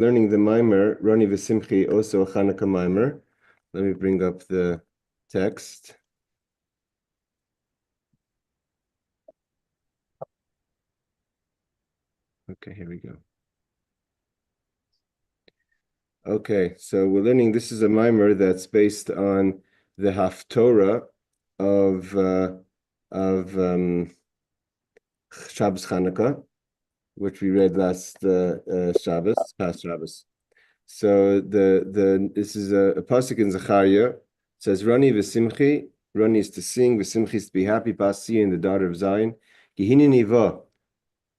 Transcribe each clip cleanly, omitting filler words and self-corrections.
learning the Mammar, Rani V'Simchi, also a Chanukah Mammar. Let me bring up the text. Okay, here we go. Okay, so we're learning, this is a Mammar that's based on the Haftorah of Shabbos Chanukah, which we read last Shabbos, past Shabbos. So this is a pasuk in Zechariah. It says, Rani v'simchi, Rani is to sing, v'simchi is to be happy, Basi and the daughter of Zion. Gihini niva,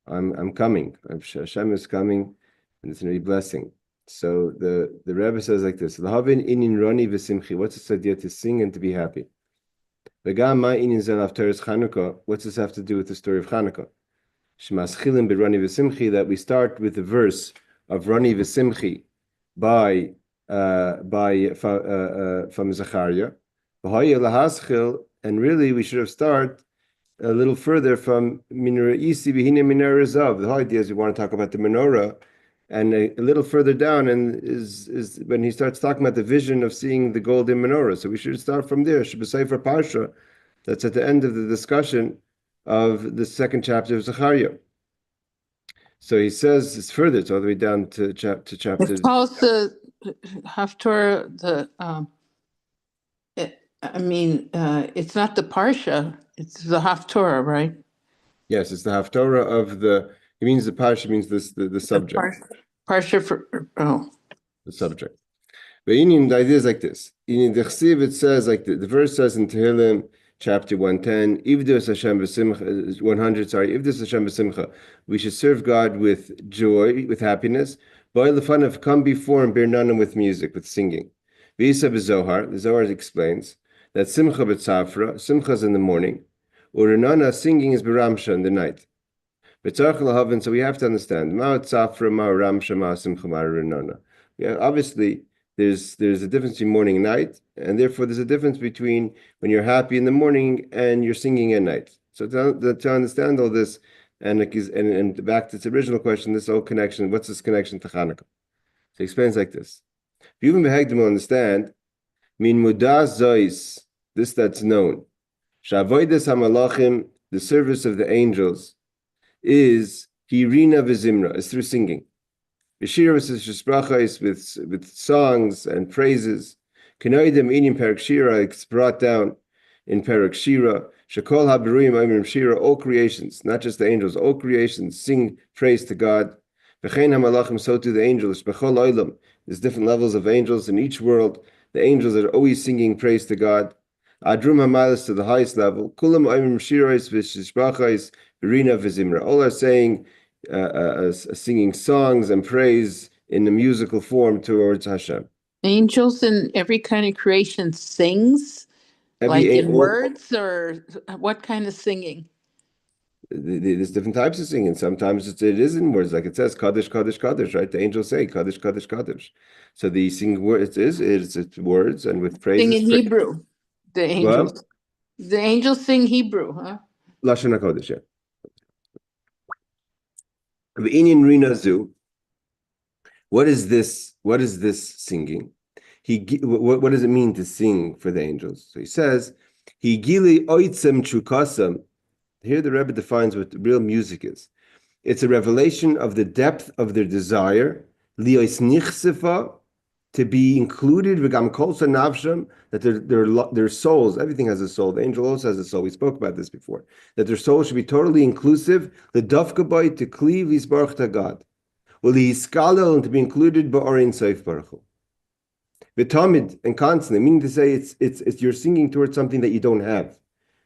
I'm coming. Hashem is coming, and it's going to be blessing. So the Rebbe says like this: L'havin inin Rani v'simchi. What's this idea to sing and to be happy? V'gam ma inin zel haftaras Chanukah. What's this have to do with the story of Chanukah? Shmaschilim b'Rani v'simchi. That we start with the verse of Rani v'simchi by from Zechariah, and really we should have started a little further from Minora Isi V'Hine Minora Zav. The whole idea is we want to talk about the menorah, and a little further down and is when he starts talking about the vision of seeing the golden menorah. So we should start from there. Sheb'Sefer Parsha, that's at the end of the discussion of the second chapter of Zechariah. So he says it's further, it's all the way down to chapter. It calls the Haftorah it's not the Parsha, it's the Haftorah, right? Yes, it's the Haftorah of the. It means the Parsha means the subject. Parsha for the subject. But the idea is like this. In the Chsiv, it says like the verse says in Tehillim, chapter 110, Ivdos Hashem v'simcha, 100, sorry, Ivdos Hashem v'simcha. We should serve God with joy, with happiness. Boy lefanov, come before and bear none with music, with singing. V'isa b'Zohar, the Zohar explains that simcha b'tzafra, simcha is in the morning, or renana, singing is b'ramsha in the night. B'tzarch l'havin, so we have to understand, ma tzafra, ma ramsha, ma simcha, ma renana. Yeah, obviously, there's a difference between morning and night, and therefore there's a difference between when you're happy in the morning and you're singing at night. So to understand all this, and back to its original question, this whole connection, what's this connection to Chanukah? So he explains like this. If you even behegdim understand, min mudas zois, this that's known, shavoides hamalachim, the service of the angels, is hirina v'zimra, is through singing. B'shira v'sisbrachais, with songs and praises. Kenoidim inim perak shira, it's brought down in perak shira. Shekol haberuim amrim shira, all creations, not just the angels, all creations sing praise to God. V'chein hamalachim, so to the angels. B'chol oilam, there's different levels of angels in each world. The angels are always singing praise to God. Adrum hamalas, to the highest level. Kulam amrim shirais v'sisbrachais v'rina v'zimra. All are saying, singing songs and praise in a musical form towards Hashem. Angels in every kind of creation sings, like in words, or what kind of singing? There's different types of singing. Sometimes it is in words, like it says Kaddish, Kaddish, Kaddish, right? The angels say Kaddish, Kaddish, Kaddish. So the sing words, it's words and with praise. Sing in Hebrew, the angels. Well, the angels sing Hebrew, huh? Lashon HaKodesh, yeah. V'inyan rina zu. What is this? What is this singing? What does it mean to sing for the angels? So he says, "He gili oitzem chukasam." Here the Rebbe defines what real music is. It's a revelation of the depth of their desire, lios nichsefa, to be included, v'gam kolsa navsham, that their souls, everything has a soul. The angel also has a soul. We spoke about this before. That their soul should be totally inclusive, the dafkabai, to cleave yisbarach to God. Well, he iskalel, and to be included ba'orin seif baruch. V'tamid, and constantly, meaning to say it's you're singing towards something that you don't have.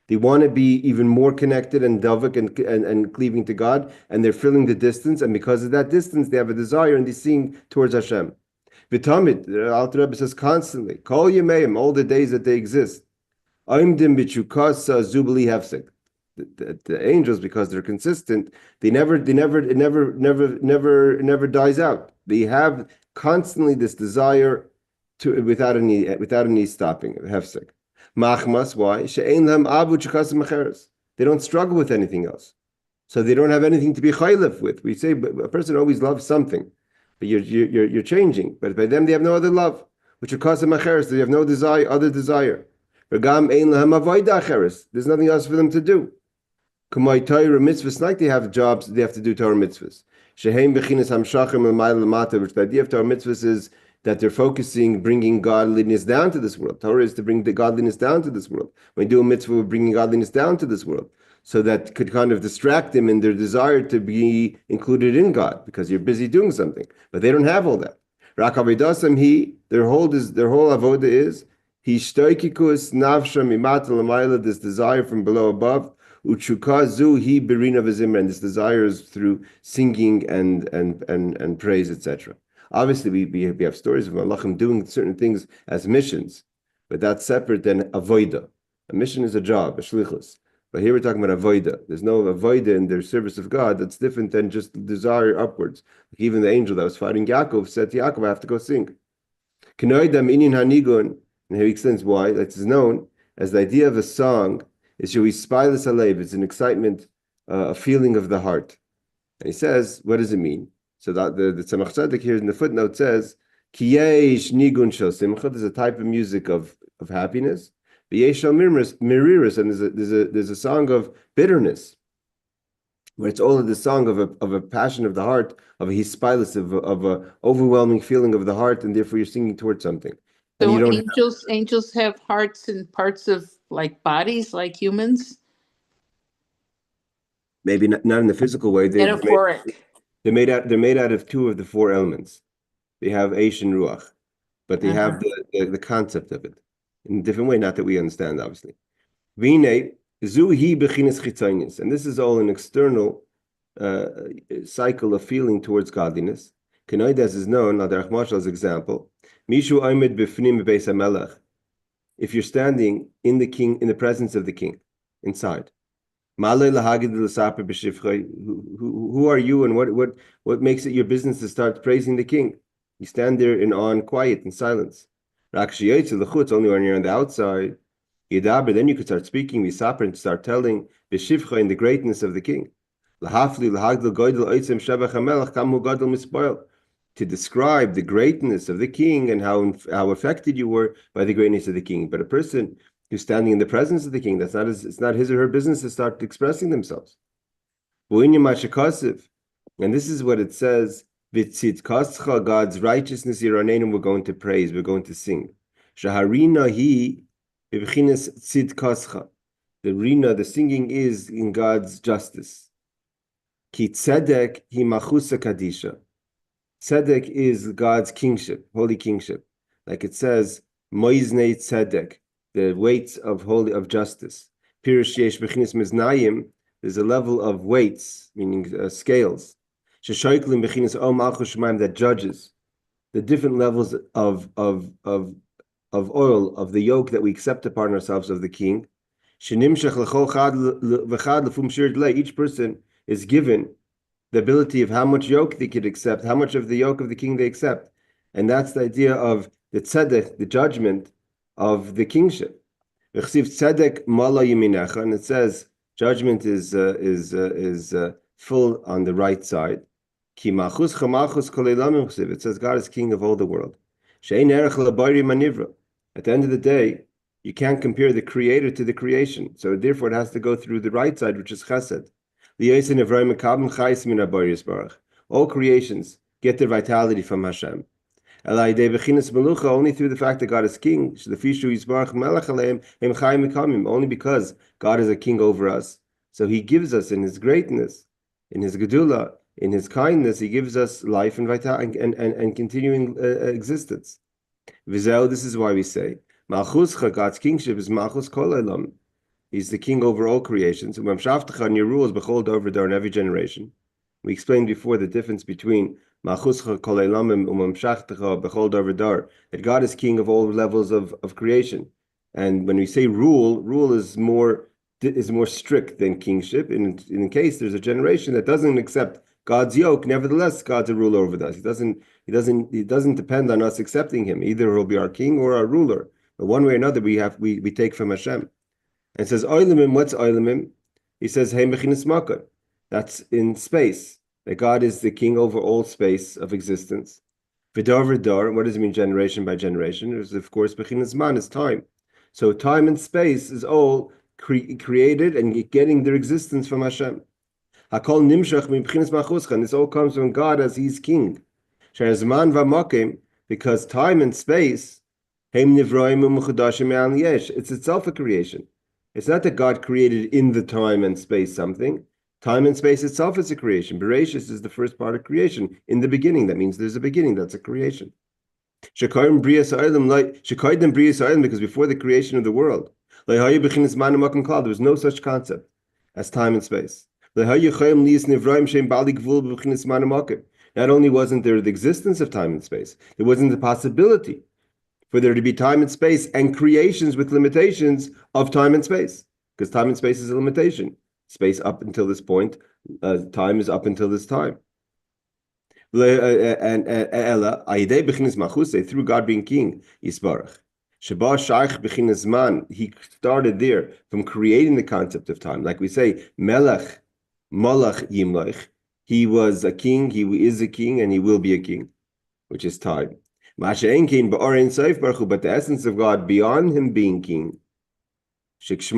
They want to be even more connected and davik and cleaving to God, and they're filling the distance, and because of that distance, they have a desire and they sing towards Hashem. V'tamid, the Alter Rebbe says constantly, Kol Yemeim, all the days that they exist. Aimdim b'chukasa zubali hefsek. The angels, because they're consistent, it never dies out. They have constantly this desire to without any stopping. Hefsek. Machmas, why? She'ein lam abu chukasa mecheres. They don't struggle with anything else, so they don't have anything to be chaylev with. We say a person always loves something. but you're changing. But by them, they have no other love, which would cause them acheres. They have no other desire. There's nothing else for them to do. Like they have jobs, they have to do Torah mitzvahs. Which the idea of Torah mitzvahs is that they're focusing, bringing godliness down to this world. Torah is to bring the godliness down to this world. When we do a mitzvah, we're bringing godliness down to this world. So that could kind of distract them in their desire to be included in God, because you're busy doing something. But they don't have all that. Their whole avoda is this desire from below above. Uchukazu he berina v'zimra, and this desire is through singing and praise, etc. Obviously, we have stories of malachim doing certain things as missions, but that's separate than avoida. A mission is a job, a shlichus. But here we're talking about avoida. There's no avoida in their service of God that's different than just desire upwards. Like even the angel that was fighting Yaakov said to Yaakov, I have to go sing. And he explains why. That is known as the idea of a song is Shewis Alev. It's an excitement, a feeling of the heart. And he says, what does it mean? So that the Tzemach Tzedek here in the footnote says, Ki yesh nigun shel simcha. There's a type of music of happiness. V'yesh shel miriris, and there's a song of bitterness, where it's all of the song of a passion of the heart, of a hispilus, of a overwhelming feeling of the heart, and therefore you're singing towards something. And So you don't angels have hearts and parts of like bodies, like humans. Maybe not in the physical way. Metaphoric. They're made out of two of the four elements. They have Eish and Ruach, but they have the concept of it in a different way. Not that we understand, obviously. Vine zuhi bechinas chitzonius, and this is all an external cycle of feeling towards godliness. Kenoides is known. Adarach Mashal's example. Mishu Aymed b'fnim beis hamelech. If you're standing in the presence of the king, inside. Who are you, and what makes it your business to start praising the king? You stand there in awe and quiet and silence. Only when you're on the outside. Then you could start speaking, and start telling in the greatness of the king. To describe the greatness of the king and how affected you were by the greatness of the king. But a person who's standing in the presence of the king, it's not his or her business to start expressing themselves. And this is what it says, God's righteousness, we're going to praise, we're going to sing. The rina, the singing is in God's justice. Ki tzedek hi machusa kadisha. Tzedek is God's kingship, holy kingship. Like it says, Moiznei tzedek, the weights of justice. Pirush yesh bechinis miznayim, there's a level of weights, meaning scales. Sheshoiklim bechinis o malchus shemaim, that judges the different levels of oil, of the yoke that we accept upon ourselves of the king. Each person is given the ability of how much yoke they could accept, how much of the yoke of the king they accept. And that's the idea of the tzedek, the judgment of the kingship. And it says judgment is full on the right side. It says God is king of all the world. At the end of the day, you can't compare the creator to the creation. So therefore it has to go through the right side, which is chesed. All creations get their vitality from Hashem. Only through the fact that God is king, only because God is a king over us. So he gives us in his greatness, in his gedula, in his kindness, he gives us life and vitality and continuing existence. This is why we say, God's kingship is Malchus Kol Olam. He's the king over all creations. And your rules behold over there in every generation. We explained before the difference between Malchuscha Kol Olam and Mamshachtecha behold over there, that God is king of all levels of creation. And when we say rule is more strict than kingship. In case there's a generation that doesn't accept God's yoke, nevertheless God's a ruler over us. He doesn't depend on us accepting him. Either he'll be our king or our ruler. But one way or another, we take from Hashem. And it says, Oilimim, what's Oilimim? He says, Hey Mechinis Makar. That's in space. that God is the king over all space of existence. V'dar v'dar, what does it mean generation by generation? It is, of course, bechinas man is time. So time and space is all created and getting their existence from Hashem. Hakol nimshach mi'bechinas machuschan. This all comes from God as He's king. She'ezman v'makim, because time and space, heim nivroim u'mechudashim me'al yesh. It's itself a creation. It's not that God created in the time and space something. Time and space itself is a creation. Bereshis is the first part of creation. In the beginning, that means there's a beginning. That's a creation. Because before the creation of the world, there was no such concept as time and space. Not only wasn't there the existence of time and space, there wasn't the possibility for there to be time and space and creations with limitations of time and space, because time and space is a limitation. Space up until this point, time is up until this time. And through God being king, Yisbarach. He started there from creating the concept of time. Like we say, Melech, Malach Yimlech. He was a king, he is a king, and he will be a king, which is time. But the essence of God beyond him being king, he has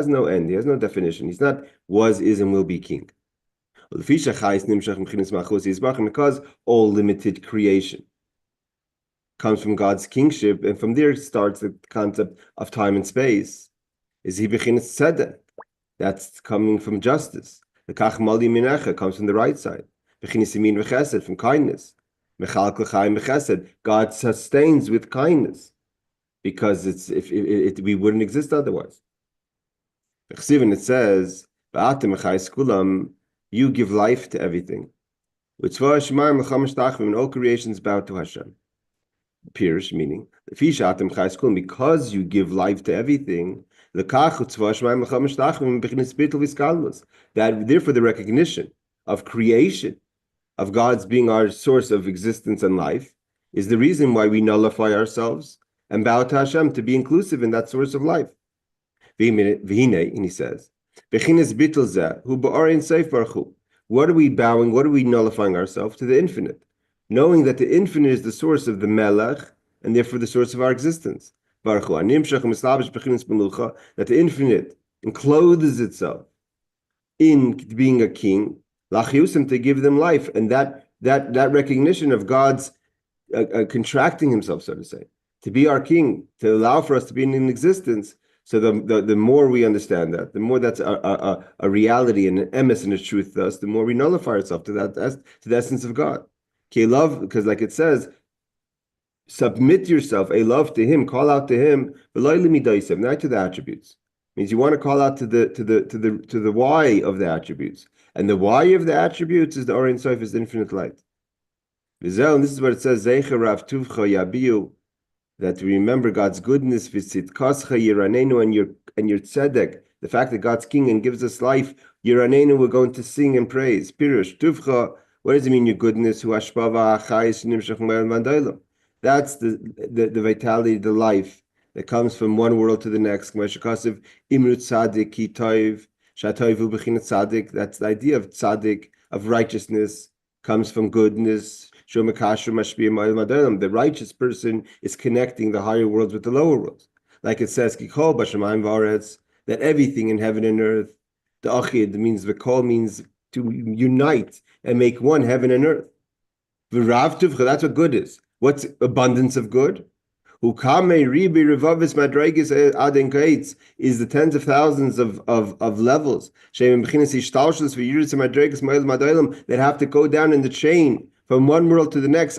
no end, he has no definition. He's not was, is, and will be king. Because all limited creation comes from God's kingship, and from there starts the concept of time and space. Is he bechinas tzedek? That's coming from justice. The kach mali minecha comes from the right side. Bechinas yamin v'chesed, from kindness. Mechal l'chaim v'chesed, God sustains with kindness, because we wouldn't exist otherwise. It says, you give life to everything. And all creations bow to Hashem. Pirish, meaning, because you give life to everything, that therefore the recognition of creation, of God's being our source of existence and life, is the reason why we nullify ourselves and bow to Hashem to be inclusive in that source of life. And he says, what are we bowing? What are we nullifying ourselves to? The infinite, knowing that the infinite is the source of the Melech and therefore the source of our existence. That the infinite encloses itself in being a king, to give them life, and that recognition of God's contracting himself, so to say, to be our king, to allow for us to be in existence. So the more we understand that, the more that's a reality and an emes and a truth to us, the more we nullify ourselves to the essence of God. Love, because like it says, submit yourself, a love to Him, call out to Him, not to the attributes. Means you want to call out to the why of the attributes, and the why of the attributes is the Or Ein Sof, is infinite light. And this is what it says: that we remember God's goodness, and your tzedek, the fact that God's king and gives us life. Yiranenu, we're going to sing and praise. Pirush tuvcha. What does it mean? Your goodness. That's the vitality, the life that comes from one world to the next. That's the idea of tzaddik, of righteousness, comes from goodness. The righteous person is connecting the higher worlds with the lower worlds. Like it says, that everything in heaven and earth, the achid means, the call means to unite and make one, heaven and earth. That's what good is. What's abundance of good? Is the tens of thousands of levels that have to go down in the chain from one world to the next,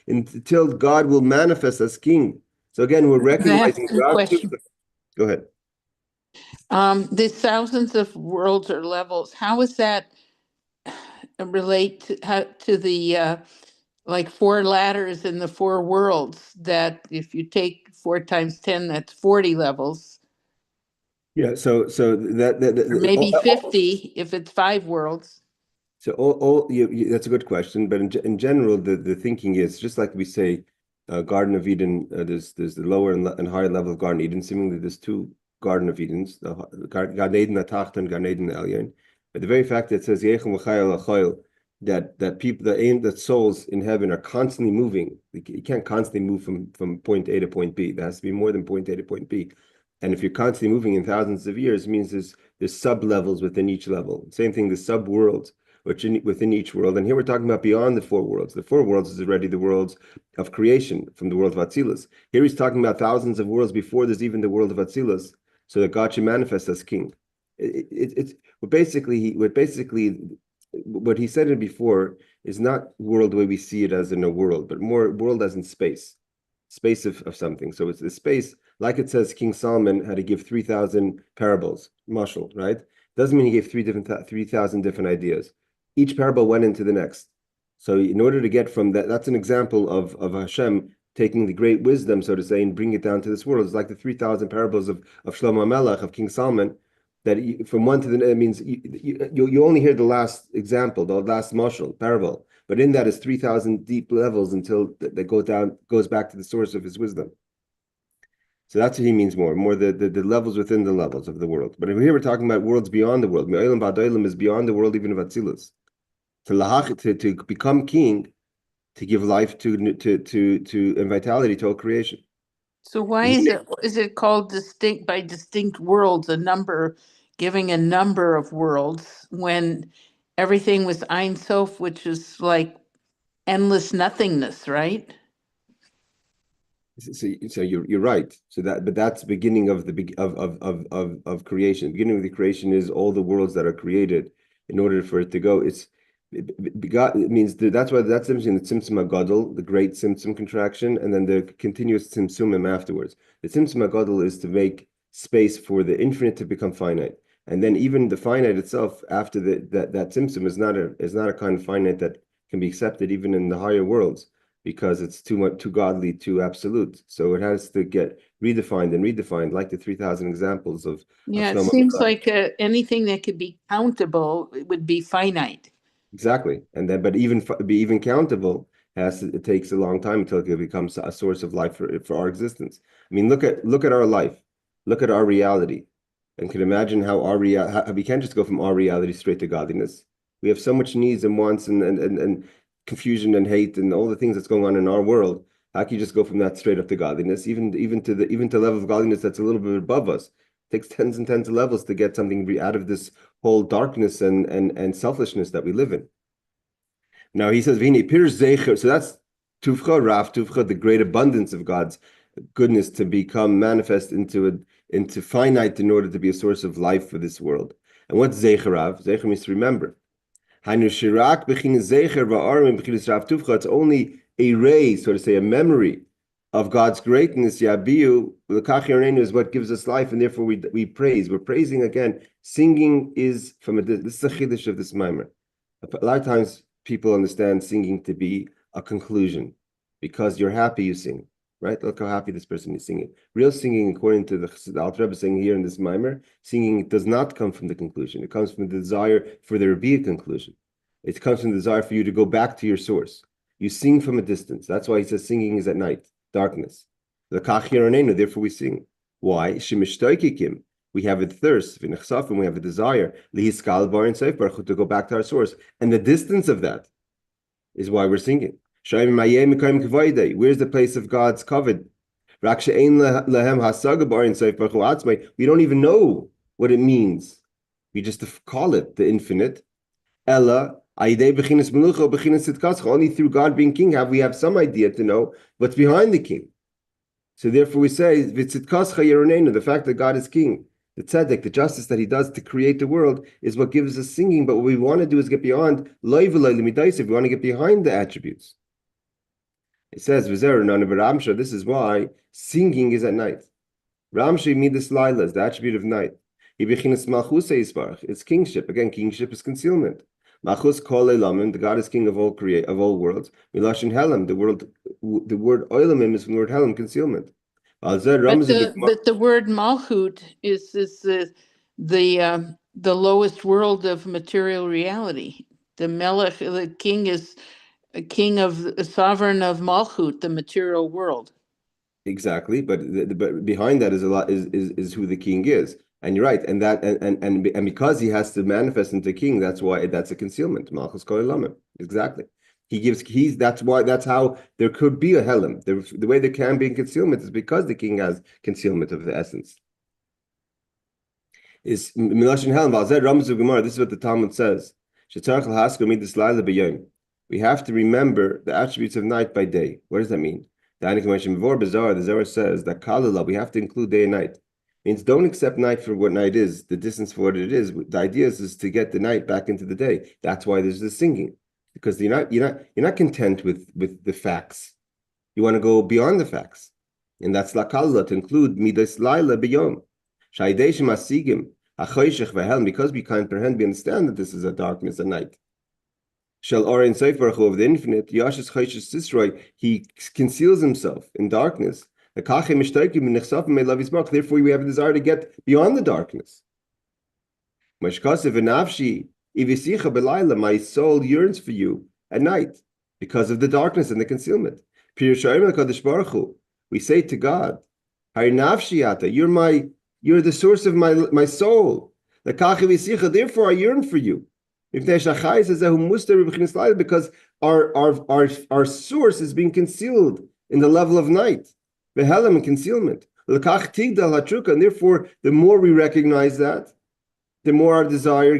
until God will manifest as king. So again, we're recognizing God. Go ahead. There's thousands of worlds or levels. How does that relate to the like 4 ladders in the 4 worlds? That if you take 4 times 10, that's 40 levels. Yeah, so that or maybe 50 if it's 5 worlds. So that's a good question, but in general, the thinking is just like we say, Garden of Eden. There's the lower and higher level of Garden of Eden. Similarly, there's 2 Garden of Edens, the Gan Eden Atacht and Gan Eden Elyon. But the very fact that it says Yechem V'chayil Achayil, that people, that souls in heaven are constantly moving. You can't constantly move from point A to point B. There has to be more than point A to point B. And if you're constantly moving in thousands of years, it means there's sub-levels within each level. Same thing, the sub-worlds within each world. And here we're talking about beyond the four worlds. The four worlds is already the worlds of creation from the world of Atzilus. Here he's talking about thousands of worlds before there's even the world of Atzilus, so that God should manifest as king. It's what he said it before is not world the way we see it as in a world, but more world as in space of something. So it's the space, like it says King Solomon had to give 3,000 parables, mashal, right? Doesn't mean he gave 3,000 different ideas. Each parable went into the next. So in order to get from that, that's an example of Hashem taking the great wisdom, so to say, and bring it down to this world. It's like the 3,000 parables of Shlomo Melech, of King Solomon, that from one to the it means you only hear the last example, the last mashal parable, but in that is 3,000 deep levels until that goes back to the source of his wisdom. So that's what he means more the levels within the levels of the world. But here we're talking about worlds beyond the world. Me'olam ba'ad olam is beyond the world even of Atzilus. To become king, to give life to and vitality to all creation. So why is it called distinct worlds, giving a number of worlds when everything was Ein Sof, which is like endless nothingness, right? So you're right. But that's the beginning of of creation. The beginning of the creation is all the worlds that are created. In order for it to go, it means that's why that's the Tzimtzum HaGadol, the great Tzimtzum contraction, and then the continuous Tzimtzumim afterwards. The Tzimtzum HaGadol is to make space for the infinite to become finite, and then even the finite itself after that Tzimtzum is not a kind of finite that can be accepted even in the higher worlds, because it's too godly, too absolute. So it has to get redefined, like the 3,000 examples of. Yeah, it seems like anything that could be countable would be finite. Exactly, and then but even countable it takes a long time until it becomes a source of life for our existence. I mean, look at our life, look at our reality, and can imagine how we can't just go from our reality straight to godliness. We have so much needs and wants and confusion and hate and all the things that's going on in our world. How can you just go from that straight up to godliness, even to level of godliness that's a little bit above us? It takes tens and tens of levels to get something out of this whole darkness and selfishness that we live in. Now he says, "V'hine pir zecher." So that's tuvcha, Rav tuvcha, the great abundance of God's goodness to become manifest into finite in order to be a source of life for this world. And what's zecher, Rav? Zecher means to remember. It's only a ray, so to say, a memory of God's greatness. Yabiu is what gives us life, and therefore we praise. We're praising again. Singing is this is a chiddush of this Mammar. A lot of times people understand singing to be a conclusion. Because you're happy, you sing. Right? Look how happy this person is singing. Real singing, according to the Alter Rebbe saying here in this Mammar, singing does not come from the conclusion. It comes from the desire for there to be a conclusion. It comes from the desire for you to go back to your source. You sing from a distance. That's why he says singing is at night, darkness. Therefore we sing. Why? We have a thirst, we have a desire to go back to our source. And the distance of that is why we're singing. Where's the place of God's covet? We don't even know what it means. We just call it the infinite. Ella, only through God being king have we have some idea to know what's behind the king. So therefore we say, the fact that God is king, the tzedek, the justice that he does to create the world is what gives us singing. But what we want to do is get beyond, we want to get behind the attributes. It says, this is why singing is at night. Ramshi midas laila is the attribute of night. It's kingship. Again, kingship is concealment. Machus kol elamim, the God is king of all worlds. Milashin helam, the word oilamim is from the word helam, concealment. But the word malchut is the lowest world of material reality. The melech, the king is a sovereign of malchut, the material world. Exactly, but behind that is a lot is who the king is, and you're right, and that and because he has to manifest into king, that's why that's a concealment. Malchus Kol Olamim. Exactly. That's how there could be a helam. The way there can be a concealment is because the king has concealment of the essence. Is Miloshin helam. This is what the Talmud says. We have to remember the attributes of night by day. What does that mean? The Zohar says that kalala, we have to include day and night. Means don't accept night for what night is, the distance for what it is. The idea is to get the night back into the day. That's why there's this singing, because you're not content with the facts. You want to go beyond the facts, and that's la kalala, to include midas laila biyom shaydeshim asigim achoyshech v'helm, because we comprehend, we understand that this is a darkness, a night. Shall Or in Seif Baruch Hu of the infinite, Yashes Chayshes Sisroi, he conceals himself in darkness. Therefore, we have a desire to get beyond the darkness. My soul yearns for you at night because of the darkness and the concealment. We say to God, you're the source of my soul. Therefore, I yearn for you. Because our source is being concealed in the level of night, the helam and concealment. And therefore, the more we recognize that, the more our desire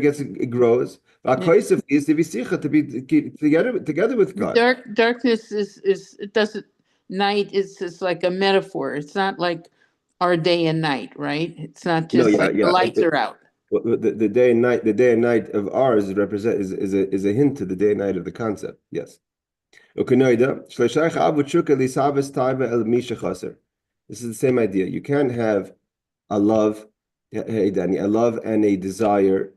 grows. Is to be together with God. Darkness is it doesn't night is like a metaphor. It's not like our day and night, right? It's not just the lights are out. The day and night of ours is a hint to the day and night of the concept. Yes. This is the same idea. You can't have a love, hey Danny, a love and a desire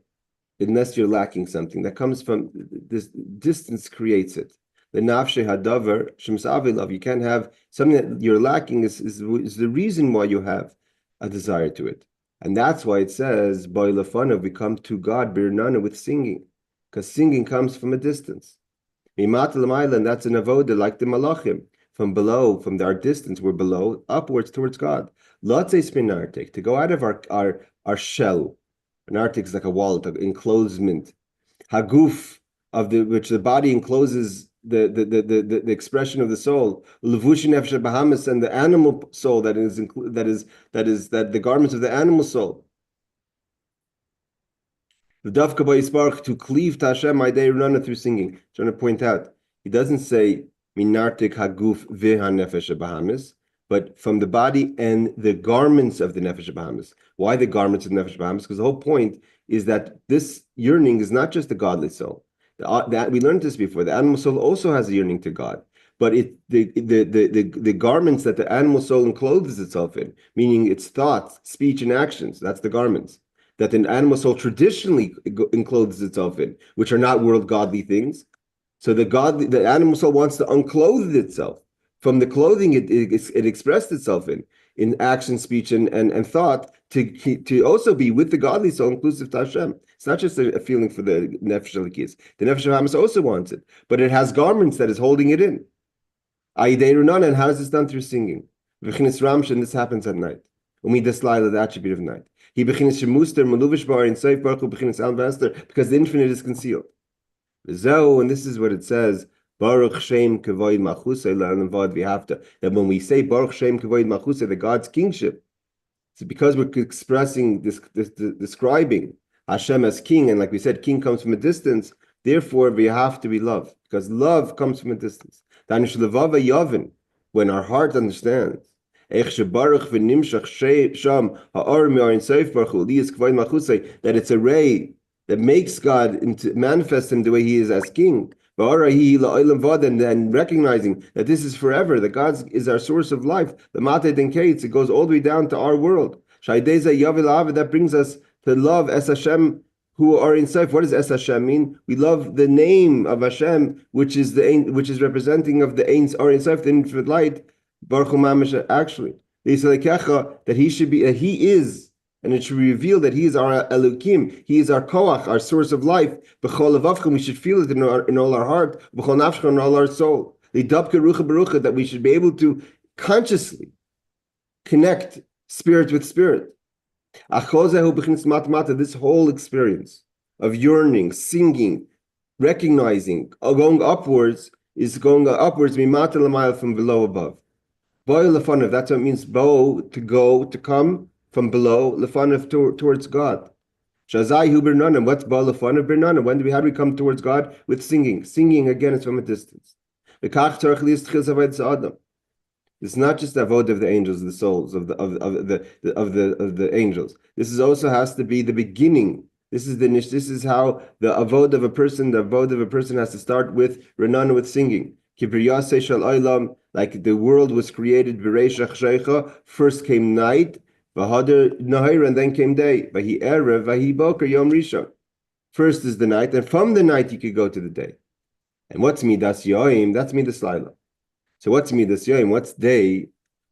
unless you're lacking something. That comes from this distance creates it. The nafshe hadavar shemsavi love. You can't have something that you're lacking is the reason why you have a desire to it. And that's why it says, "By lefanav, we come to God birnana with singing, because singing comes from a distance. And that's an avoda like the malachim. From below, from our distance, we're below, upwards towards God. Let's say spinartik, to go out of our shell. An artik is like a wallet, an enclosement. Haguf, which the body encloses the expression of the soul, levushin nefesh bahamas, and the animal soul that the garments of the animal soul. The dafka ba'isparch, to cleave to Hashem, my day runner through singing. I'm trying to point out, he doesn't say minartik haguf v'ha nefesh bahamas, but from the body and the garments of the nefesh bahamas. Why the garments of nefesh bahamas? Because the whole point is that this yearning is not just the godly soul. That we learned this before. The animal soul also has a yearning to God, but the garments that the animal soul encloses itself in, meaning its thoughts, speech, and actions, that's the garments that the animal soul traditionally encloses itself in, which are not world godly things. So the animal soul wants to unclothe itself from the clothing it expressed itself in action, speech, and thought, to also be with the godly soul, inclusive to Hashem. It's not just a feeling for the nefesh alikis. The nefesh hamas also wants it, but it has garments that is holding it in. And how is this done? Through singing. V'chinis ramshan, this happens at night. Umidas laila, the attribute of night. He bechinis shemuster meluvish bar in seif baruch hu bechinis al vester, because the infinite is concealed. V'zeu, and this is what it says. Baruch Shem Kavoid Machusay La'anavad V'Hafta. That when we say Baruch Shem Kavoid Machusay, the God's kingship, it's because we're expressing describing Hashem as king, and like we said, king comes from a distance. Therefore, we have to be love, because love comes from a distance. When our heart understands that it's a ray that makes God into manifest him the way he is as king. And recognizing that this is forever, that God is our source of life. The Mate Den Kates, it goes all the way down to our world. That brings us to love Es Hashem, who are in Seif. What does Es Hashem mean? We love the name of Hashem, which is representing of the Ein Or in Seif, the infinite light. Baruch Hu Mamash, actually, that he should be, he is. And it should reveal that he is our Elokim, he is our Koach, our source of life. We should feel it in all our heart, in all our soul. That we should be able to consciously connect spirit with spirit. This whole experience of yearning, singing, recognizing, going upwards is going upwards from below above. Lefanov, that's what it means. Bo, to go, to come from below, lefanov, towards God. Shazai hu bernana. What's bo lefanov bernana? How do we come towards God? With singing. Singing again is from a distance. It's not just the avodah of the angels, the souls of the angels. This is also has to be the beginning. This is how the avodah of a person has to start with renana, with singing. Like the world was created, first came night, and then came day. First is the night, and from the night you could go to the day. And what's midas yoim? That's midas laila. So what's midas yoim? What's day?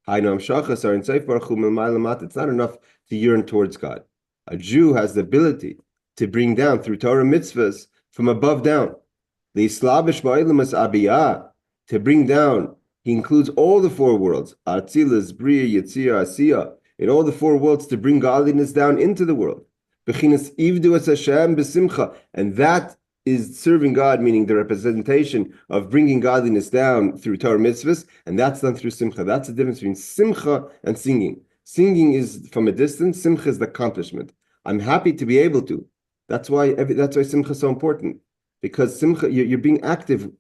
It's not enough to yearn towards God. A Jew has the ability to bring down through Torah mitzvahs from above down. To bring down, he includes all the four worlds, Atzilas, Bria, Yetzirah, Asiya, in all the four worlds, to bring godliness down into the world. And that is serving God, meaning the representation of bringing godliness down through Torah mitzvahs, and that's done through simcha. That's the difference between simcha and singing. Singing is from a distance, simcha is the accomplishment. I'm happy to be able to. That's why simcha is so important, because simcha, you're being active.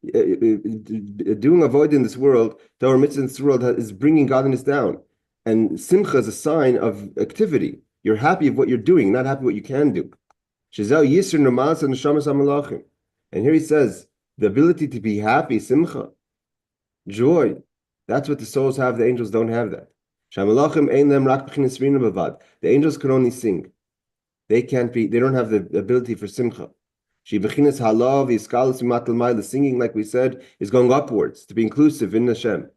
Doing avoid in this world, Torah mitzvah in this world is bringing godliness down, and simcha is a sign of activity. You're happy of what you're doing, not happy what you can do. And here he says the ability to be happy, simcha, joy. That's what the souls have. The angels don't have that. The angels can only sing. They don't have the ability for simcha. The singing, like we said, is going upwards to be inclusive in Hashem.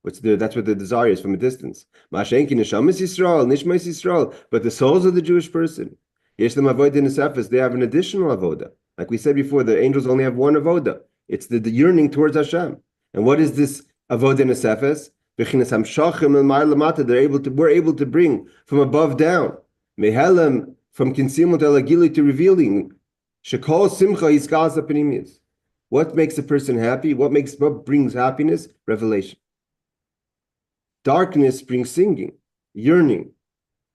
That's what the desire is from a distance. But the souls of the Jewish person, they have an additional avoda. Like we said before, the angels only have one avoda. It's the yearning towards Hashem. And what is this avoda nesefes? We're able to bring from above down, mehelem, from concealment elagili to revealing. Shekol simcha iskas apinimius. What makes a person happy? What brings happiness? Revelation. Darkness brings singing, yearning.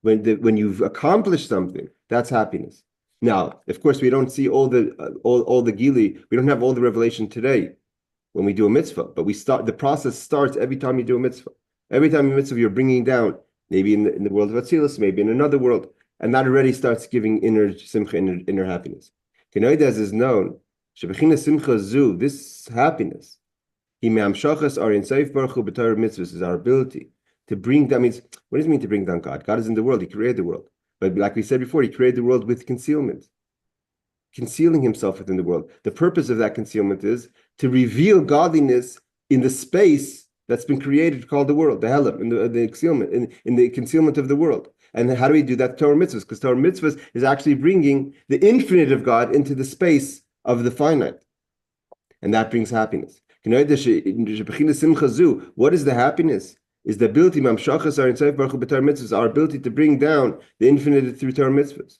When you've accomplished something, that's happiness. Now, of course, we don't see all the gili. We don't have all the revelation today when we do a mitzvah. But the process starts every time you do a mitzvah. Every time you mitzvah, you're bringing down, maybe in the world of Atzilus, maybe in another world, and that already starts giving inner simcha, inner happiness. As is known, this happiness, is our ability to bring down. Means, what does it mean to bring down God? God is in the world. He created the world. But like we said before, he created the world with concealment, concealing himself within the world. The purpose of that concealment is to reveal godliness in the space that's been created, called the world, the helam, in the concealment, in the concealment of the world. And how do we do that? Torah mitzvahs, because Torah mitzvahs is actually bringing the infinite of God into the space of the finite, and that brings happiness. What is the happiness? Is the ability, our ability to bring down the infinite through Torah mitzvahs.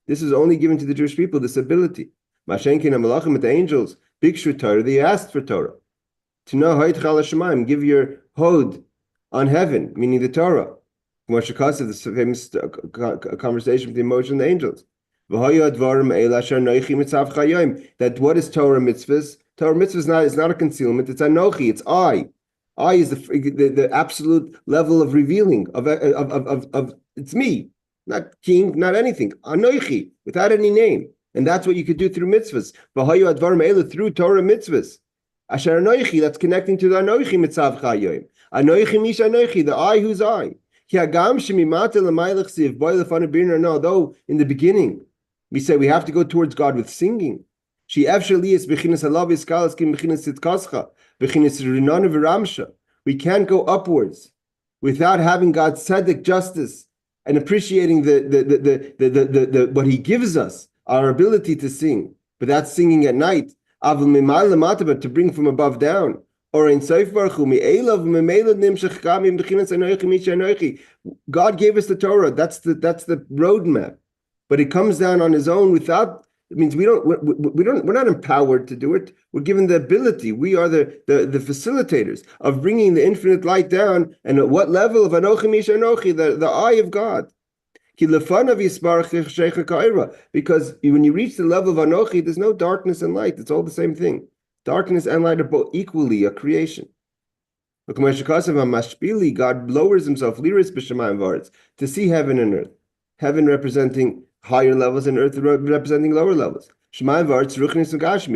This is only given to the Jewish people, this ability. The angels, Bikshu Torah, they asked for Torah. To know, give your hod on heaven, meaning the Torah. This famous conversation between Moshe and the angels. That what is Torah mitzvahs? Torah mitzvahs is not a concealment, it's anochi, it's I. I is the absolute level of revealing of it's me, not king, not anything. Anochi, without any name. And that's what you could do through mitzvahs. Through Torah mitzvahs. Asher anochi, that's connecting to the anochi mitzav chayim. Anochi mish anochi, the I who's I. Although in the beginning we say we have to go towards God with singing. We can't go upwards without having God's tzedek, justice, and appreciating the what He gives us, our ability to sing. But that's singing at night. But to bring from above down. Or in Seif Baruch Hu, Me'elav Me'melad Nimshach Gam Im Bechinas Anochi Misha Anochi. God gave us the Torah. That's the roadmap. But it comes down on his own without. It means we're not empowered to do it. We're given the ability. We are the facilitators of bringing the infinite light down. And at what level of Anochi Misha Anochi, the eye of God. Because when you reach the level of Anochi, there's no darkness and light. It's all the same thing. Darkness and light are both equally a creation. God lowers himself to see heaven and earth. Heaven representing higher levels and earth representing lower levels. Is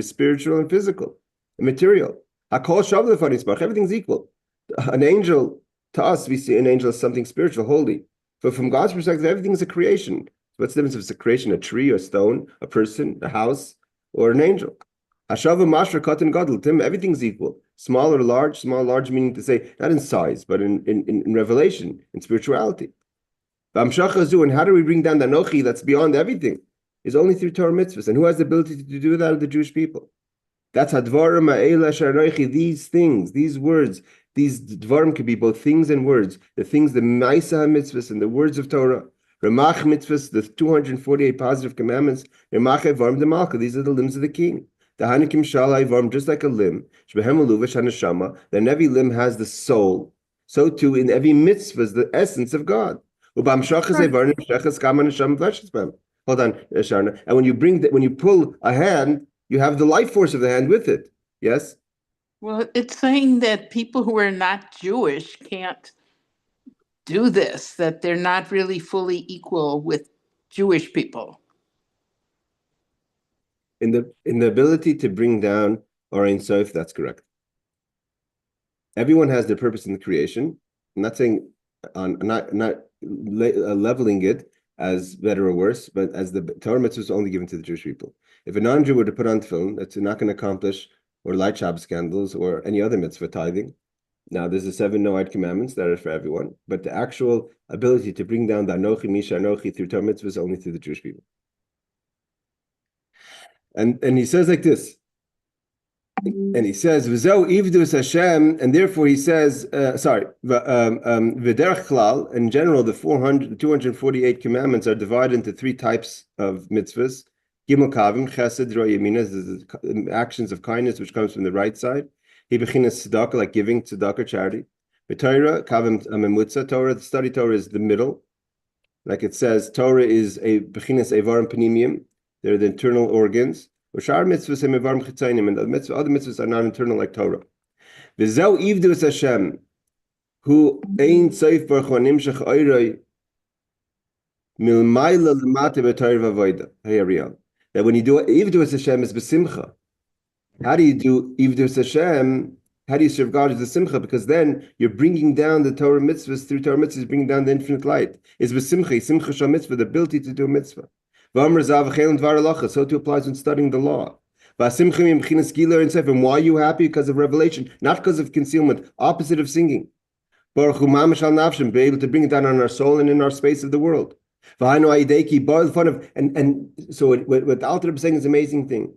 spiritual and physical and material. Everything's equal. An angel, to us, we see an angel as something spiritual, holy. But from God's perspective, everything is a creation. What's the difference if it's a creation, a tree, a stone, a person, a house, or an angel? Everything's equal. Small or large, meaning to say, not in size, but in revelation, in spirituality. And how do we bring down the Anochi that's beyond everything? Is only through Torah mitzvahs. And who has the ability to do that? Of the Jewish people. That's Hadvarim Ha'ela Sha'anochi. These things, these words, these Dvarim could be both things and words. The things, the Ma'isa mitzvahs and the words of Torah. Ramach mitzvahs, the 248 positive commandments. Ramach Varm de Malka. These are the limbs of the king. The Hanikim Shalai Varm, just like a limb. Shbehem Uluvish Hanashama. Then every limb has the soul. So too in every mitzvah is the essence of God. Hold on, Sharna. And when you pull a hand, you have the life force of the hand with it. Yes? Well, it's saying that people who are not Jewish can't do this, that they're not really fully equal with Jewish people. In the ability to bring down or Ein Sof, that's correct. Everyone has their purpose in the creation. I'm not saying not leveling it as better or worse, but as the Torah mitzvah is only given to the Jewish people. If a non-Jew were to put on tefillin, that's not going to accomplish or light Shabbos candles or any other mitzvah tithing. Now, there's the 7 Noahide commandments that are for everyone, but the actual ability to bring down the Anochi, Misha Anochi through Torah mitzvah is only through the Jewish people. And he says like this. And he says, "V'zeu ivdus Hashem," and therefore he says, v'derech klal. In general, the 248 commandments are divided into 3 types of mitzvahs. Gimel kavim, chesed, ro yamina, the actions of kindness, which comes from the right side. He bechinas tzedakah, like giving tzedakah, charity. V'Torah kavim memutza. Torah, the study Torah is the middle, like it says. Torah is a bechinas evarim panimium. They're the internal organs. And the other mitzvahs are not internal like Torah. V'zeu ivdus Hashem, who ein seif baruch hu nimshach oiroi milmayla l'mata b'Torah v'avoda. Hey, Ariel. That when you do ivdus Hashem is b'simcha. How do you do ivdus Hashem? How do you serve God as the simcha? Because then you're bringing down the Torah mitzvahs through Torah mitzvahs, bringing down the infinite light. It's b'simcha, simcha shal mitzvah, the ability to do a mitzvah. So too applies when studying the law. And why are you happy? Because of revelation, not because of concealment, opposite of singing. Be able to bring it down on our soul and in our space of the world. And so what the Alter Rebbe is saying is an amazing thing.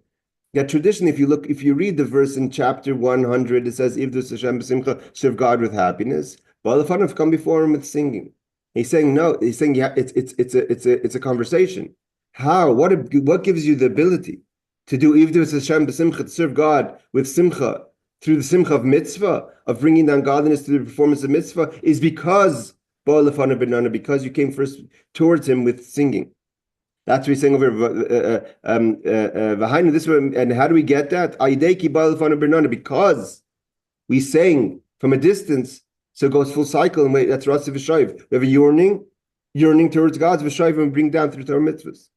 That traditionally, if you read the verse in chapter 100, it says, Ivdus Hashem b'simcha, serve God with happiness. But the fun of come before him with singing. He's saying no. He's saying it's a conversation. How? What gives you the ability to do Ivdus Hashem b'simcha, to serve God with simcha, through the simcha of mitzvah, of bringing down godliness through the performance of mitzvah, is because you came first towards him with singing. That's what he's saying over behind this one. And how do we get that? Because we sang from a distance, so it goes full cycle, and that's Rasi V'Shayv. We have a yearning towards God's V'Shayv, and bring down through Torah mitzvahs.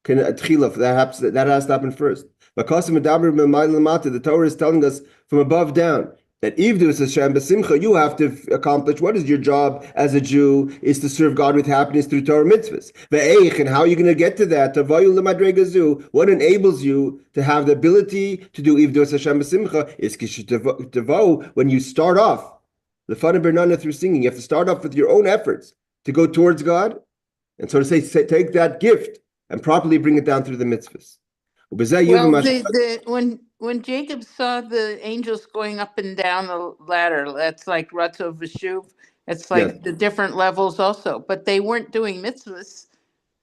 That has to happen first. The Torah is telling us from above down that Ivdus Hashem b'simcha, you have to accomplish. What is your job as a Jew? Is to serve God with happiness through Torah mitzvahs. And how are you going to get to that? What enables you to have the ability to do Ivdus Hashem b'simcha is when you start off the fun of Bernana through singing. You have to start off with your own efforts to go towards God, and so to say take that gift and properly bring it down through the mitzvahs. Well, when when Jacob saw the angels going up and down the ladder, that's like Ratzo Vishuv. It's Yes. like the different levels also, but they weren't doing mitzvahs.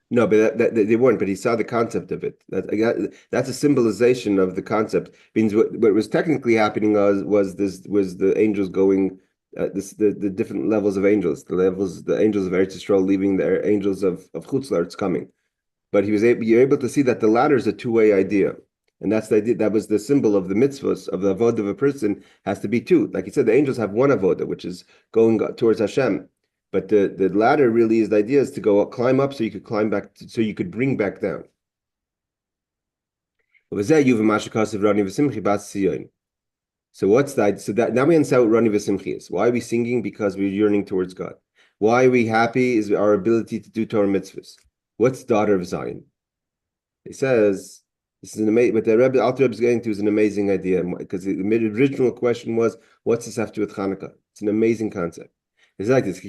No, but that they weren't. But he saw the concept of it. That's a symbolization of the concept. Means what was technically happening was the angels going, the different levels of angels, the angels of Eretz Yisrael leaving, the angels of Chutz La'aretz coming. But you're able to see that the ladder is a two-way idea, and that's the idea. That was the symbol of the mitzvahs of the avodah of a person has to be two. Like you said, the angels have one avodah, which is going towards Hashem. But the ladder really is the idea is to go climb up so you could climb back, so you could bring back down. So what's that? So that now we understand what Rani V'Simchi is. Why are we singing? Because we're yearning towards God. Why are we happy? Is our ability to do Torah mitzvahs. What's daughter of Zion? He says this is an amazing. What the Alter Rebbe is getting to is an amazing idea because the original question was, "What's this have to do with Hanukkah?" It's an amazing concept. It's like this: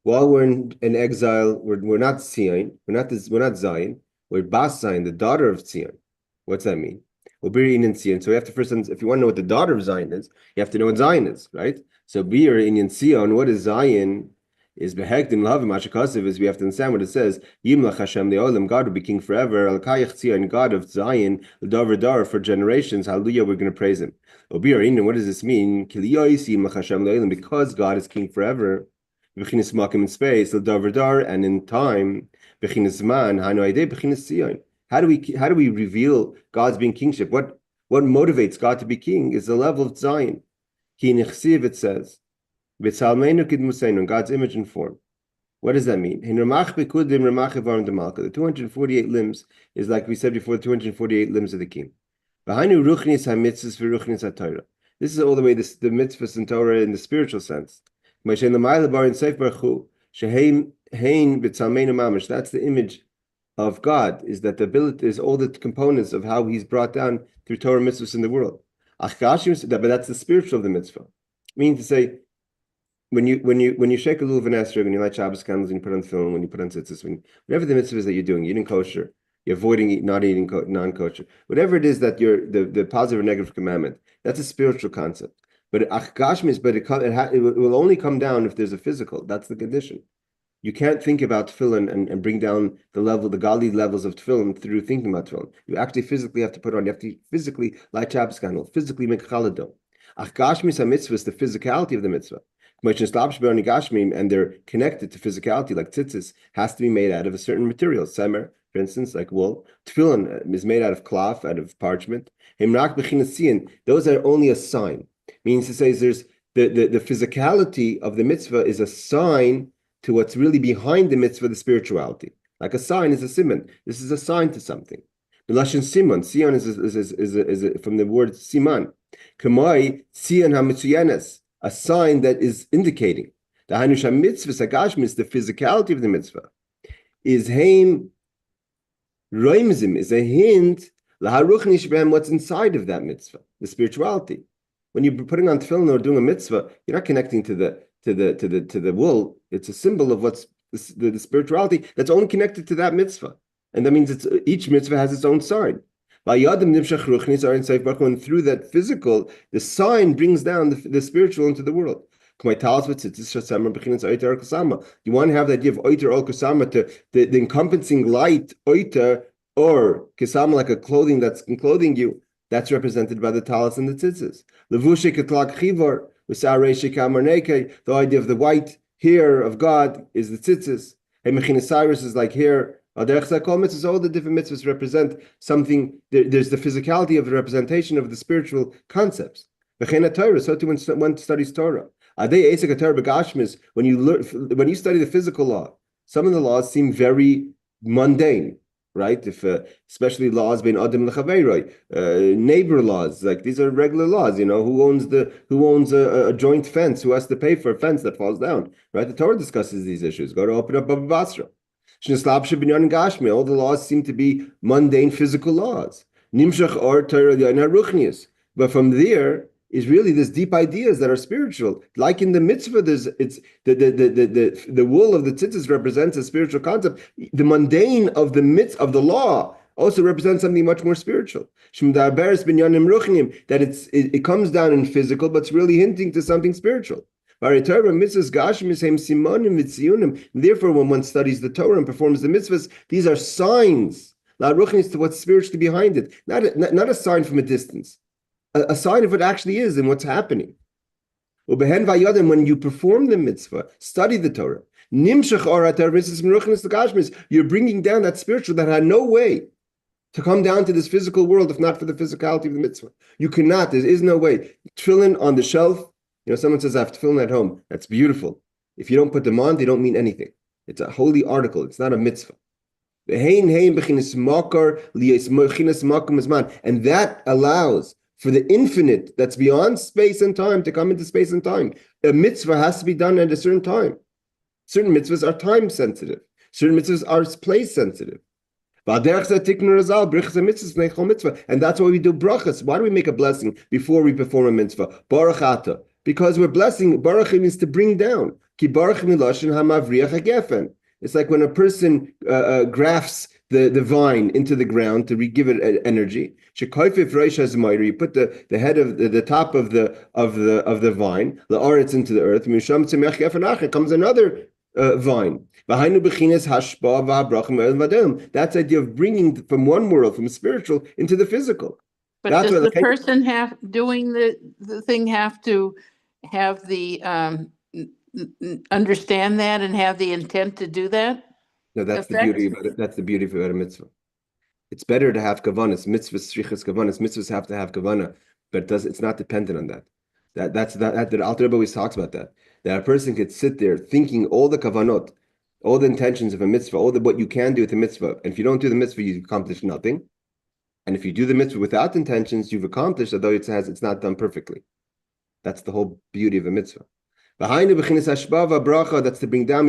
while we're in exile, we're not Zion, we're not Zion, we're Bas Zion, the daughter of Zion. What's that mean? We're in Zion. So we have to first, if you want to know what the daughter of Zion is, you have to know what Zion is, right? So Bir in Zion, what is Zion? Is behegdim lavim mashakasev is we have to understand what it says. Yimlach Hashem le'olam, God will be king forever. Al kayach Zion, God of Zion, l'davar dar for generations. Hallelujah, we're going to praise Him. Obirin, what does this mean? Kiliyos yimlach Hashem le'olam, because God is king forever. B'chinas makim in space, l'davar dar, and in time. B'chinas man, hanu aidei b'chinas Zion. How do we reveal God's being kingship? What motivates God to be king is the level of Zion. Ki nichsiv, it says. God's image and form. What does that mean? The 248 limbs is like we said before, the 248 limbs of the king. This is all the way the mitzvahs and Torah in the spiritual sense. That's the image of God, is that the ability is all the components of how He's brought down through Torah mitzvahs in the world. But that's the spiritual of the mitzvah. Meaning to say, when you shake a lulav and esrog, when you light Shabbos candles, and you put on film, when you put on tzitzis, whatever the mitzvahs that you're doing, eating kosher, you're avoiding not eating non-kosher, whatever it is that you're the positive or negative commandment, that's a spiritual concept. But it will only come down if there's a physical. That's the condition. You can't think about tefillin and bring down the godly levels of tefillin through thinking about tefillin. You actually physically have to put on. You have to physically light Shabbos candle, physically make chaladon. Achgashmis mitzvah is the physicality of the mitzvah. And they're connected to physicality, like tzitzis has to be made out of a certain material. Semer, for instance, like wool. Tefillin is made out of cloth, out of parchment. Those are only a sign. Means to say, there's the physicality of the mitzvah is a sign to what's really behind the mitzvah, the spirituality. Like a sign is a siman. This is a sign to something. The lashon simon, sion is from the word siman. Kamoi sion hamitzuyenes, a sign that is indicating. The Hanusha mitzvah, sagashmis, the physicality of the mitzvah, is heim roimzim, is a hint, laharuch nishbem, what's inside of that mitzvah, the spirituality. When you're putting on tefillin or doing a mitzvah, you're not connecting to the wool. It's a symbol of what's the spirituality that's only connected to that mitzvah. And that means each mitzvah has its own sign. And through that physical, the sign brings down the spiritual into the world. You want to have the idea of oiter or kasama, the encompassing light, oiter or kasama, like a clothing that's enclothing you. That's represented by the talis and the tzitzis. The idea of the white hair of God is the tzitzis. Cyrus is like hair. All the different mitzvahs represent something. There's the physicality of the representation of the spiritual concepts. So too when one studies Torah. When you study the physical law, some of the laws seem very mundane, right? If especially laws being adam lechaveiroi, neighbor laws, like these are regular laws. Who owns a joint fence? Who has to pay for a fence that falls down? Right? The Torah discusses these issues. Go to open up Baba Basra. All the laws seem to be mundane physical laws. But from there is really this deep ideas that are spiritual. Like in the mitzvah, it's the wool of the tzitzis represents a spiritual concept. The mundane of the law also represents something much more spiritual. That it comes down in physical, but it's really hinting to something spiritual. Therefore, when one studies the Torah and performs the mitzvahs, these are signs to what's spiritually behind it, not a sign from a distance, a sign of what actually is and what's happening. When you perform the mitzvah, study the Torah, you're bringing down that spiritual that had no way to come down to this physical world if not for the physicality of the mitzvah. You cannot, there is no way. Tefillin on the shelf, someone says, I have tefillin at home. That's beautiful. If you don't put them on, they don't mean anything. It's a holy article. It's not a mitzvah. And that allows for the infinite that's beyond space and time to come into space and time. A mitzvah has to be done at a certain time. Certain mitzvahs are time sensitive. Certain mitzvahs are place sensitive. And that's why we do brachas. Why do we make a blessing before we perform a mitzvah? Baruch ata. Because we're blessing. Baruch means to bring down. Ki baruch miloshin hamavriach hagefen. It's like when a person grafts the vine into the ground to give it energy. You put the head of the top of the vine, the aretz into the earth. Comes another vine. That's the idea of bringing from one world, from spiritual, into the physical. But does the person doing the thing have to have the understand that and have the intent to do that? No, that's the beauty about it. That's the beauty of a mitzvah. It's better to have kavanas. Mitzvahs, shrichas kavanas. Mitzvahs have to have kavana, but it's not dependent on that. The Alter Rebbe always talks about that. That a person could sit there thinking all the kavanot, all the intentions of a mitzvah, what you can do with a mitzvah. And if you don't do the mitzvah, you accomplish nothing. And if you do the mitzvah without intentions, you've accomplished, although it's not done perfectly. That's the whole beauty of a mitzvah. That's to bring down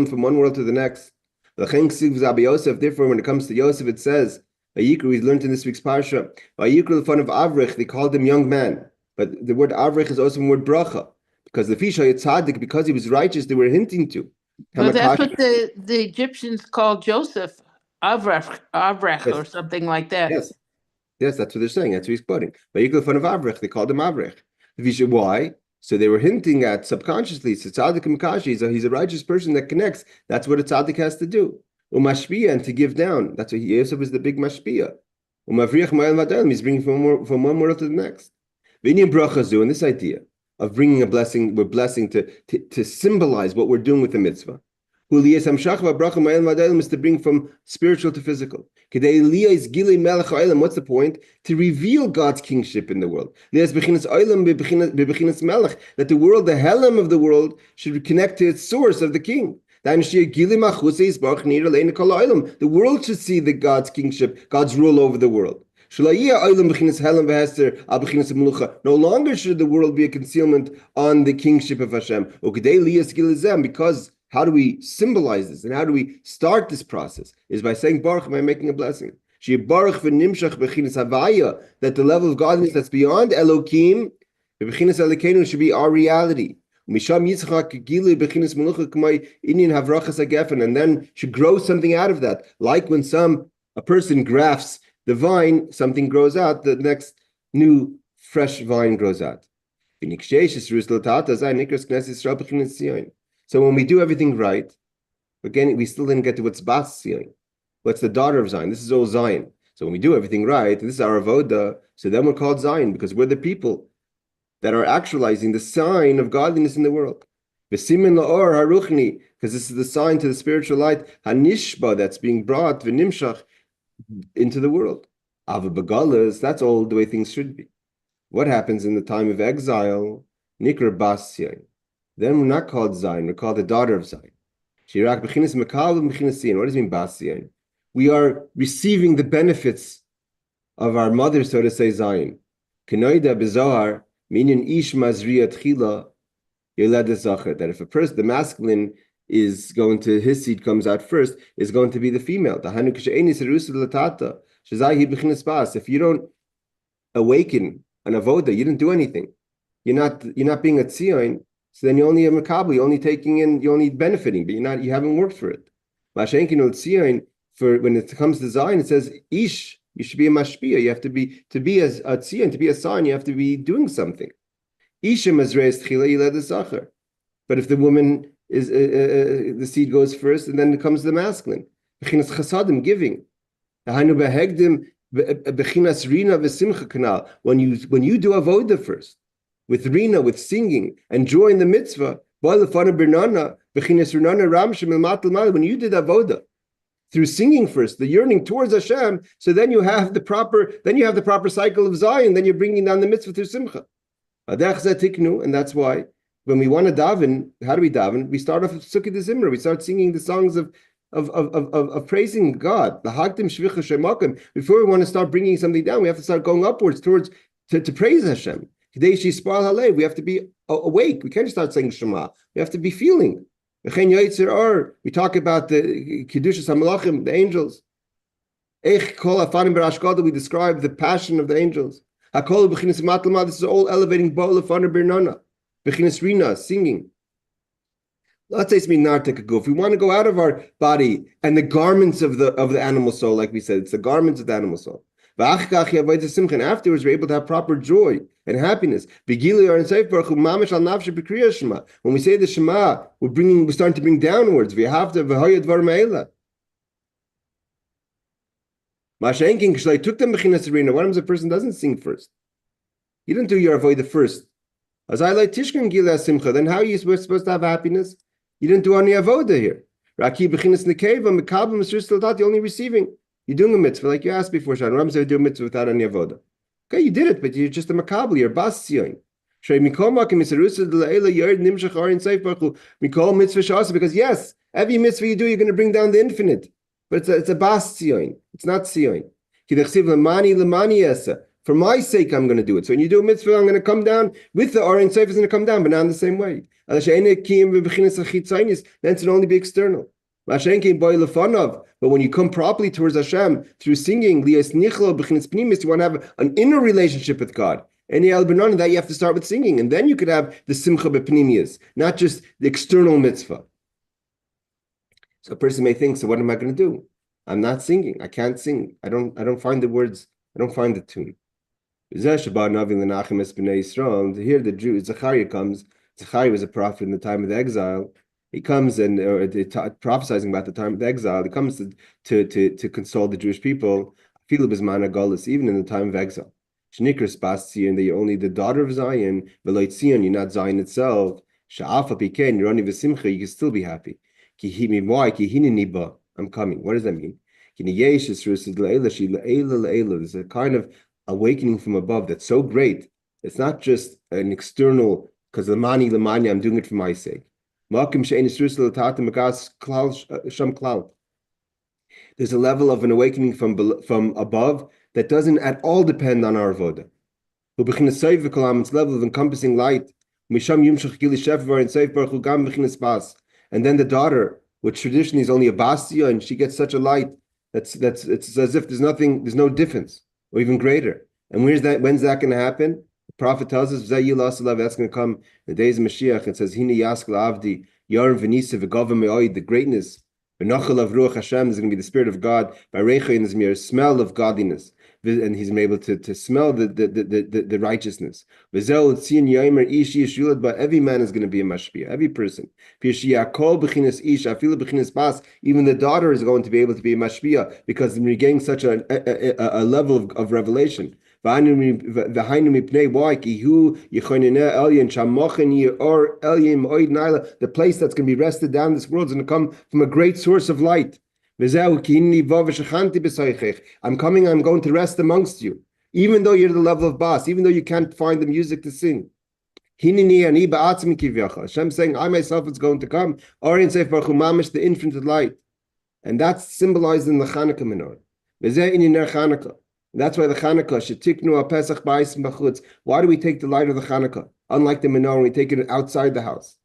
from one world to the next. Therefore, when it comes to Yosef, it says, we learned in this week's parsha, fun of Avrich, they called him young man. But the word Avrich is also the word bracha. Because the Fisha Tzaddik, because he was righteous, they were hinting to. Well, that's what the Egyptians called Joseph, Avrech Yes. or something like that. Yes, that's what they're saying. That's what he's quoting. Fun of Avrich, they called him Avrich. Why? So they were hinting at subconsciously. So tzaddik makashi, he's a righteous person that connects. That's what a tzaddik has to do. Umashpia, and to give down. That's what Yosef was, the big mashpia. Umavriach ma'al vadel, he's bringing from one world to the next. V'inyan brachazu, and this idea of bringing a blessing, we're blessing to symbolize what we're doing with the mitzvah. Is to bring from spiritual to physical. What's the point? To reveal God's kingship in the world. That the world, the helam of the world, should connect to its source of the king. The world should see the God's kingship, God's rule over the world. No longer should the world be a concealment on the kingship of Hashem. Because how do we symbolize this and how do we start this process? Is by saying Baruch, by making a blessing. That the level of godliness that's beyond Elokim, should be our reality. And then should grow something out of that. Like when a person grafts the vine, something grows out, the next new fresh vine grows out. So when we do everything right, again, we still didn't get to what's Bas Zion. What's the daughter of Zion? This is all Zion. So when we do everything right, this is our avoda, so then we're called Zion, because we're the people that are actualizing the sign of godliness in the world. V'simin la'or haruchni, because this is the sign to the spiritual light, hanishba, that's being brought, v'nimshach, into the world. Ava b'galas, that's all the way things should be. What happens in the time of exile? Nikra Bas Zion. Then we're not called Zion, we're called the daughter of Zion. What does it mean, Bas Zion? We are receiving the benefits of our mother, so to say, Zion. Kenoida b'zohar, meaning ish mazriya tchila, that if a person, the masculine, is going to, his seed comes out first, is going to be the female. If you don't awaken an avoda, you didn't do anything. You're not being a tzion. So then you're only a makabel, you're only taking in, you're only benefiting, but you haven't worked for it. for when it comes to Zion, it says ish. You should be a mashpia. You have to be as a tzion, to be a sign. You have to be doing something. Isha mazreis tchila yilad zachar. But if the woman is the seed goes first, and then it comes the masculine. Bechinas chasadim, giving. When you do avoda first, with rina, with singing, and joy in the mitzvah, when you did avoda through singing first, the yearning towards Hashem, so then you have the proper cycle of Zion. Then you're bringing down the mitzvah through simcha. And that's why when we want to daven, how do we daven? We start off with Sukkot de Zimra. We start singing the songs of praising God. The Hagdim Shvicha Shemakim. Before we want to start bringing something down, we have to start going upwards towards to praise Hashem. We have to be awake. We can't just start saying Shema. We have to be feeling. We talk about the Kedushas HaMelachim, the angels. We describe the passion of the angels. This is all elevating Bo'al Lefana Birnana. Bechinas Rina, singing. If we want to go out of our body and the garments of the animal soul, like we said, it's the garments of the animal soul. And afterwards, we're able to have proper joy and happiness. When we say the Shema, we're starting to bring downwards. We have to what happens if a person doesn't sing first? You didn't do your avodah first. As I like Tishkan Gila Simcha, then how are you supposed to have happiness? You didn't do any avodah here. Raki Bechinas Nekeva, Mekabim, you're only receiving. You're doing a mitzvah, like you asked before, Shan. Ram said do a mitzvah without any avodah. Okay, you did it, but you're just a makabel, you're bas tzion. Because yes, every mitzvah you do, you're going to bring down the infinite. But it's a bas tzion. It's not tzion. For my sake, I'm going to do it. So when you do a mitzvah, I'm going to come down with the Or Seif is going to come down, but not in the same way. Then it can only be external. But when you come properly towards Hashem through singing, you want to have an inner relationship with God. And that you have to start with singing, and then you could have the simcha b'pnimiyas, not just the external mitzvah. So a person may think, so what am I going to do? I'm not singing. I can't sing. I don't find the words. I don't find the tune. Here the Jew, Zechariah comes. Zechariah was a prophet in the time of the exile. He comes and prophesizing about the time of the exile. He comes to console the Jewish people. Even in the time of exile. Shnikras bas Tzion, that you're only the daughter of Zion. Veloit Tzion, you're not Zion itself. Sha'afa piken, you're only v'simcha. You can still be happy. Why? I'm coming. What does that mean? There's a kind of awakening from above that's so great. It's not just an external, because lamani, I'm doing it for my sake. There's a level of an awakening from above that doesn't at all depend on our avoda. It's level of encompassing light. And then the daughter, which traditionally is only a bastia, and she gets such a light it's as if there's no difference, or even greater. And when's that going to happen? The prophet tells us that's going to come in the days of Mashiach. It says, Hini yask la'avdi, yarm v'nisa v'gava me'oid, the greatness, v'nochel of ruach Hashem, is going to be the Spirit of God, by recha in his mirror, smell of godliness, and he's able to smell the righteousness. But every man is going to be a mashpia, every person. Even the daughter is going to be able to be a mashpia, because we're getting such a level of revelation. Why? The place that's going to be rested down this world is going to come from a great source of light. I'm coming, I'm going to rest amongst you. Even though you're at the level of Bas, even though you can't find the music to sing. Hashem saying, I myself is going to come. Orin Seif Baruch Hu Mamish, the infinite light. And that's symbolized in the Chanukah menorah. That's why the Chanukah, shetiknu ha-pesach ba'is b'chutz. Why do we take the light of the Chanukah? Unlike the menorah, we take it outside the house.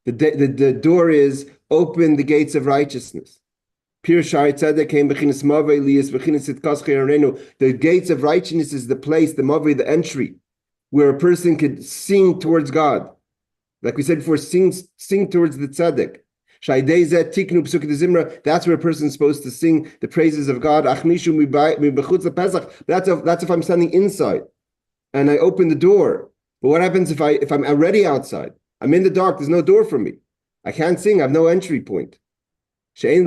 The door is open the gates of righteousness. The gates of righteousness is the place, the mavai, the entry, where a person could sing towards God. Like we said before, sing towards the tzedek. That's where a person's supposed to sing the praises of God. That's if I'm standing inside and I open the door. But what happens if I'm already outside? I'm in the dark, there's no door for me. I can't sing, I have no entry point. I have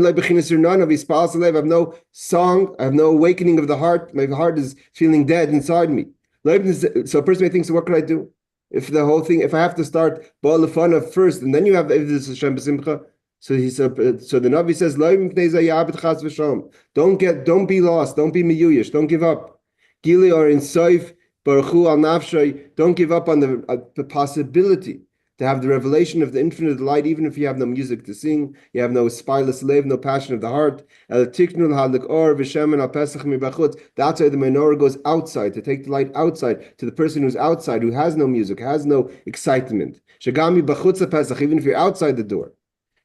no song, I have no awakening of the heart. My heart is feeling dead inside me. So a person may think, so what could I do? If the whole thing, if I have to start Baal Lefanav first, and then you have this Hashem B'Simcha. So he said, so the Navi says, don't be lost, don't be miyuyish, don't give up. Gili or in Saif, Baruchu al Nafshay, don't give up on the possibility to have the revelation of the infinite light, even if you have no music to sing, you have no spileless live, no passion of the heart. That's why the menorah goes outside, to take the light outside, to the person who's outside, who has no music, has no excitement. Even if you're outside the door.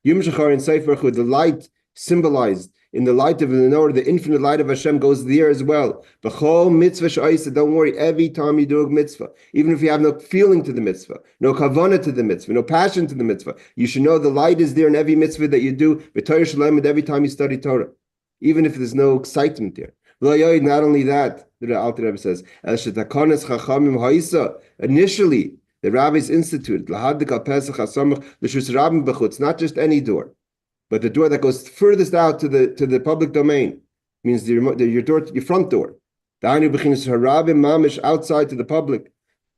The light symbolized in the light of the menorah, the infinite light of Hashem goes there as well. Don't worry, every time you do a mitzvah, even if you have no feeling to the mitzvah, no kavanah to the mitzvah, no passion to the mitzvah, you should know the light is there in every mitzvah that you do, every time you study Torah, even if there's no excitement there. Not only that, the Alter Rebbe says, initially, the rabbis instituted, not just any door, but the door that goes furthest out to the public domain, means your front door. Outside to the public.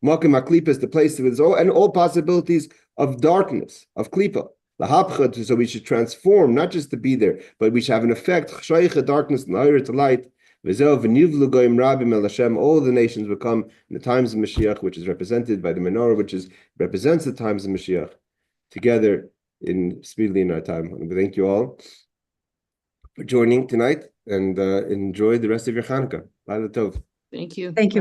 Makim HaKlipa is the place with all possibilities of darkness, of klipa. So we should transform, not just to be there, but we should have an effect, darkness and to light. All the nations will come in the times of Mashiach, which is represented by the menorah, which represents the times of Mashiach, together speedily in our time. And we thank you all for joining tonight, and enjoy the rest of your Chanukah. Laila Tov. Thank you. Thank you.